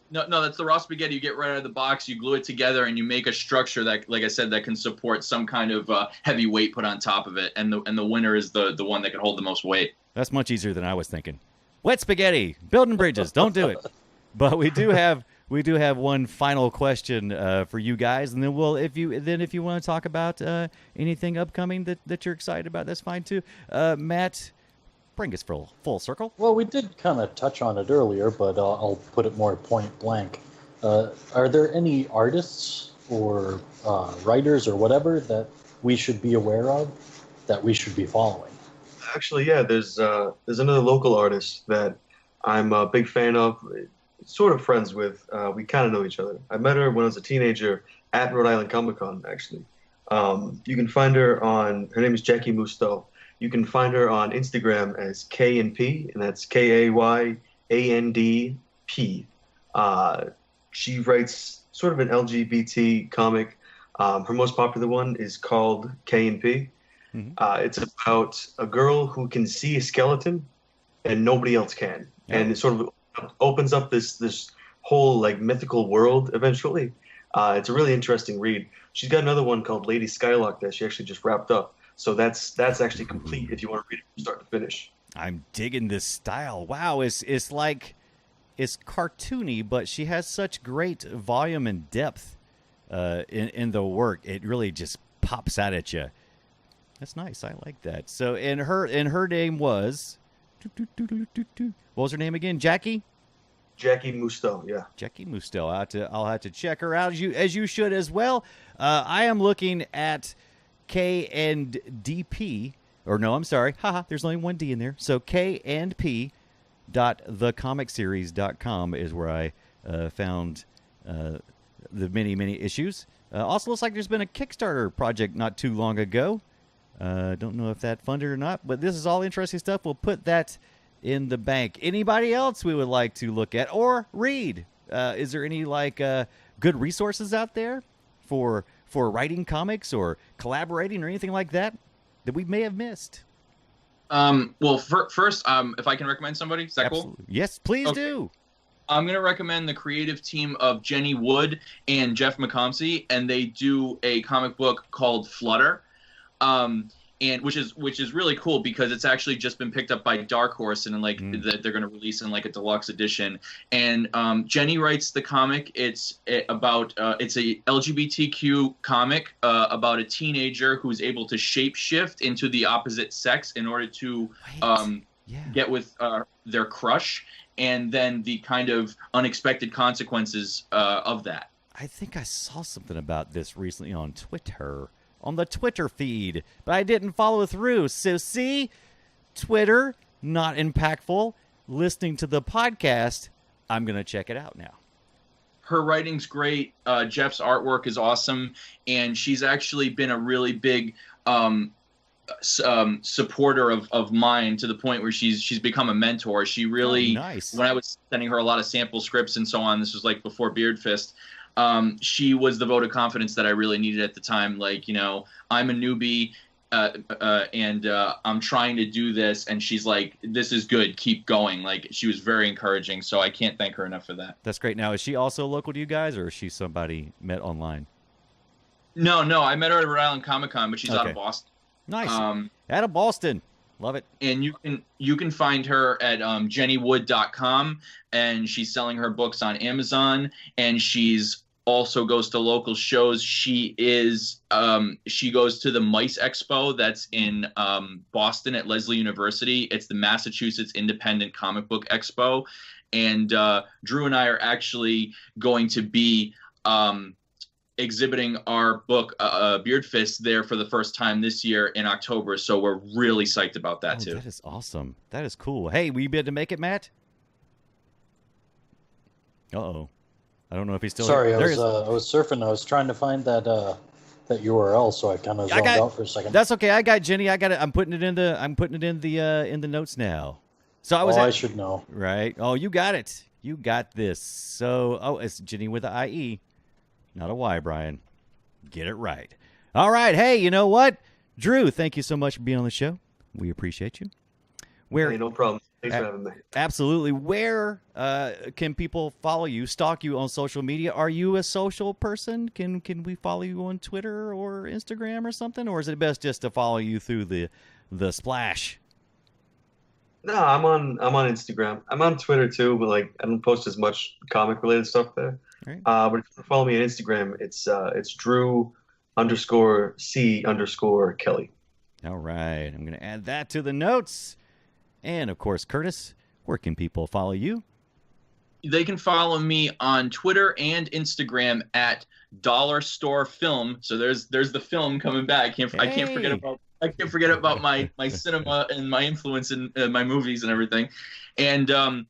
No, that's the raw spaghetti you get right out of the box. You glue it together and you make a structure that, like I said, that can support some kind of heavy weight put on top of it. And the winner is the one that can hold the most weight. That's much easier than I was thinking. Wet spaghetti, building bridges, don't do it. But we do have one final question for you guys, and then if you want to talk about anything upcoming that you're excited about, that's fine too. Matt, bring us full circle. Well, we did kind of touch on it earlier, but I'll put it more point blank. Are there any artists or writers or whatever that we should be aware of, that we should be following? Actually, yeah, there's another local artist that I'm a big fan of, sort of friends with. We kind of know each other. I met her when I was a teenager at Rhode Island Comic Con, actually. You can find her her name is Jackie Musto. You can find her on Instagram as K&P, and that's KAYANDP. She writes sort of an LGBT comic. Her most popular one is called K&P. Mm-hmm. It's about a girl who can see a skeleton and nobody else can. Yeah. And it sort of opens up this whole like mythical world eventually. It's a really interesting read. She's got another one called Lady Skylark that she actually just wrapped up. So that's actually complete if you want to read it from start to finish. I'm digging this style. Wow, it's cartoony, but she has such great volume and depth in the work. It really just pops out at you. That's nice. I like that. So, and her name was, what was her name again? Jackie Musto, yeah. Jackie Musto. I'll have to check her out as you should as well. I am looking at K&DP, or no, I'm sorry. Haha, there's only one D in there. So K&P.thecomicseries.com is where I found the many issues. Also looks like there's been a Kickstarter project not too long ago. Don't know if that funded or not, but this is all interesting stuff. We'll put that in the bank. Anybody else we would like to look at or read? Is there any good resources out there for writing comics or collaborating or anything like that we may have missed? Well, first, if I can recommend somebody, is that Absolutely. Cool? Yes, please do. I'm going to recommend the creative team of Jenny Wood and Jeff McComsey, and they do a comic book called Flutter. And which is really cool because it's actually just been picked up by Dark Horse and that they're going to release in like a deluxe edition. And Jenny writes the comic. It's a LGBTQ comic about a teenager who's able to shapeshift into the opposite sex in order to get with their crush, and then the kind of unexpected consequences of that. I think I saw something about this recently on Twitter. On the Twitter feed, but I didn't follow through. So see, Twitter, not impactful. Listening to the podcast, I'm going to check it out now. Her writing's great. Jeff's artwork is awesome. And she's actually been a really big supporter of mine, to the point where she's become a mentor. She really, nice. When I was sending her a lot of sample scripts and so on, this was like before Beard Fist, she was the vote of confidence that I really needed at the time. Like, I'm a newbie and I'm trying to do this. And she's like, this is good. Keep going. Like, she was very encouraging. So I can't thank her enough for that. That's great. Now, is she also local to you guys, or is she somebody met online? No. I met her at Rhode Island Comic Con, but she's out of Boston. Nice. Out of Boston. Love it. And you can find her at jennywood.com, and she's selling her books on Amazon, and she's also goes to local shows. She goes to the Mice Expo that's in Boston at Lesley University. It's the Massachusetts Independent Comic Book Expo, and Drew and I are actually going to be exhibiting our book Beard Fist there for the first time this year in October, so we're really psyched about that too. That is awesome. That is cool. Hey, will you be able to make it, Matt? Uh-oh. I don't know if he's still Sorry, here. I was surfing. I was trying to find that URL, so I kind of zoned out for a second. That's okay. I got Jenny. I got it. I'm putting it in the notes now. So I should know. Right. Oh, you got it. You got this. So, it's Jenny with the IE, not a Y, Brian. Get it right. All right. Hey, you know what? Drew, thank you so much for being on the show. We appreciate you. Hey, no problem. Thanks for having me. Absolutely. Where can people follow you, stalk you on social media? Are you a social person? Can we follow you on Twitter or Instagram or something? Or is it best just to follow you through the Splash? No, I'm on Instagram. I'm on Twitter too, but like I don't post as much comic related stuff there. Right. But if you follow me on Instagram, it's Drew_C_Kelly. All right. I'm going to add that to the notes. And of course, Curtis, where can people follow you? They can follow me on Twitter and Instagram at Dollar Store Film. So there's the film coming back. I can't forget about my cinema and my influence in my movies and everything. And and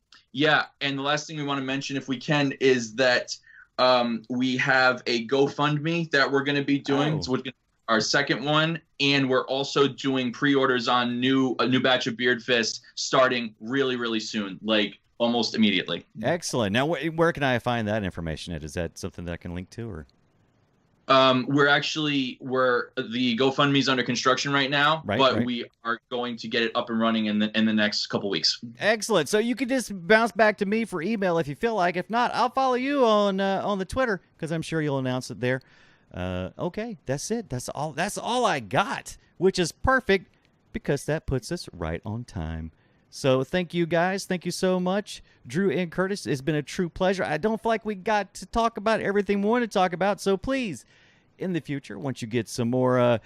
the last thing we want to mention, if we can, is that we have a GoFundMe that we're going to be doing. Oh. It's our second one, and we're also doing pre-orders on a new batch of Beard Fist starting really, really soon, like almost immediately. Excellent. Now, where can I find that information at? Is that something that I can link to, or? The GoFundMe's under construction right now, but we are going to get it up and running in the next couple weeks. Excellent. So you can just bounce back to me for email if you feel like. If not, I'll follow you on the Twitter because I'm sure you'll announce it there. Okay, that's it. That's all I got, which is perfect because that puts us right on time. So thank you guys. Thank you so much. Drew and Curtis, it's been a true pleasure. I don't feel like we got to talk about everything we want to talk about. So please, in the future, once you get some more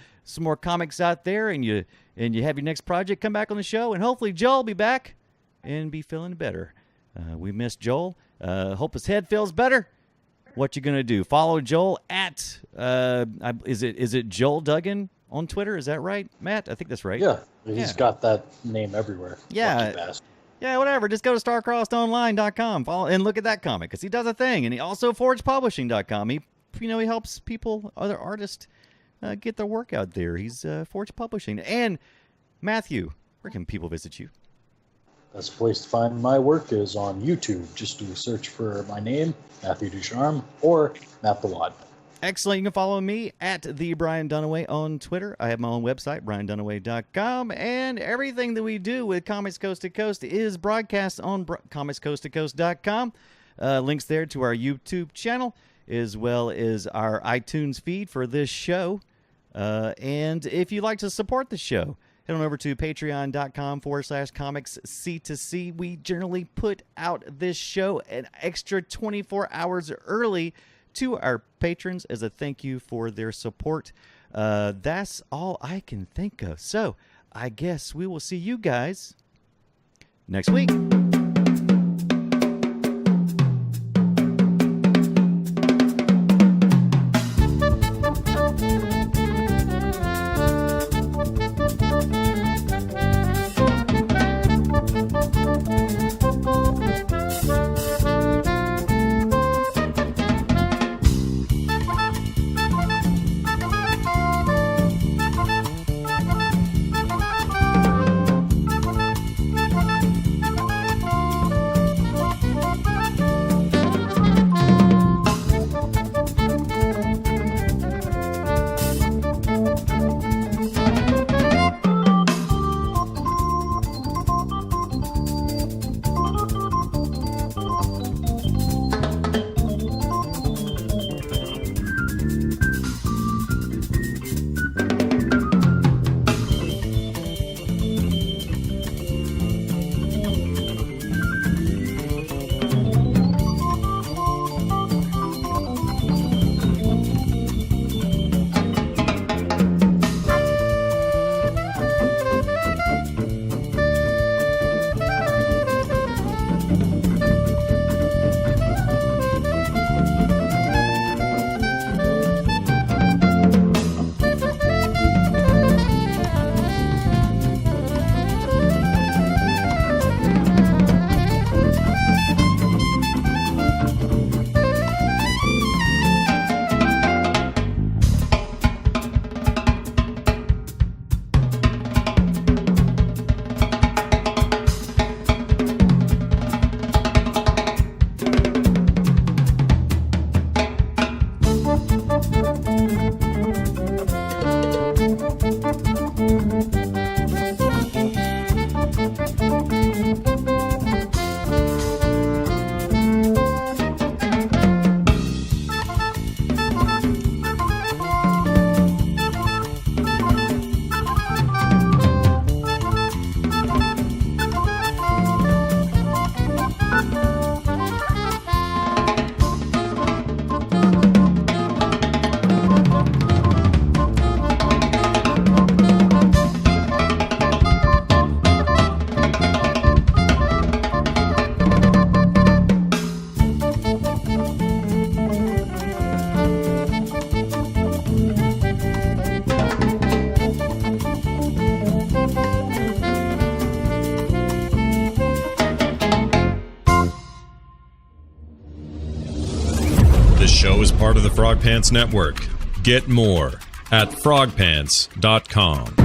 comics out there and you have your next project, come back on the show, and hopefully Joel will be back and be feeling better. We missed Joel. Hope his head feels better. What you gonna do? Follow Joel at is it Joel Duggan on Twitter? Is that right, Matt? I think that's right. Yeah, he's got that name everywhere. Yeah. Yeah, whatever. Just go to starcrossedonline.com and look at that comic because he does a thing, and he also forgepublishing.com. He helps people, other artists, get their work out there. He's Forge Publishing. And Matthew, where can people visit you? Best place to find my work is on YouTube. Just do a search for my name, Matthew Ducharme, or Matt the Wad. Excellent. You can follow me at the Brian Dunaway on Twitter. I have my own website, briandunaway.com, and everything that we do with Comics Coast to Coast is broadcast on comicscoasttocoast.com. Links there to our YouTube channel, as well as our iTunes feed for this show. And if you'd like to support the show, head on over to patreon.com/comicsc2c. We generally put out this show an extra 24 hours early to our patrons as a thank you for their support. That's all I can think of. So I guess we will see you guys next week. show is part of the Frog Pants Network. Get more at frogpants.com.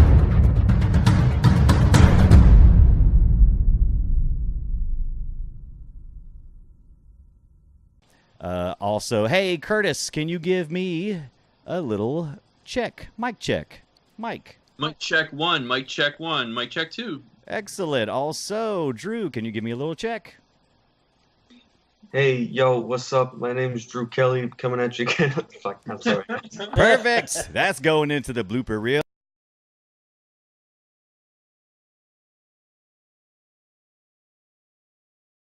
Also, hey, Curtis, can you give me a little check? Mic check. Mic. Mic check 1, mic check 1, mic check 2. Excellent. Also, Drew, can you give me a little check? Hey, yo, what's up? My name is Drew Kelly, coming at you again. Fuck, I'm sorry. Perfect. That's going into the blooper reel.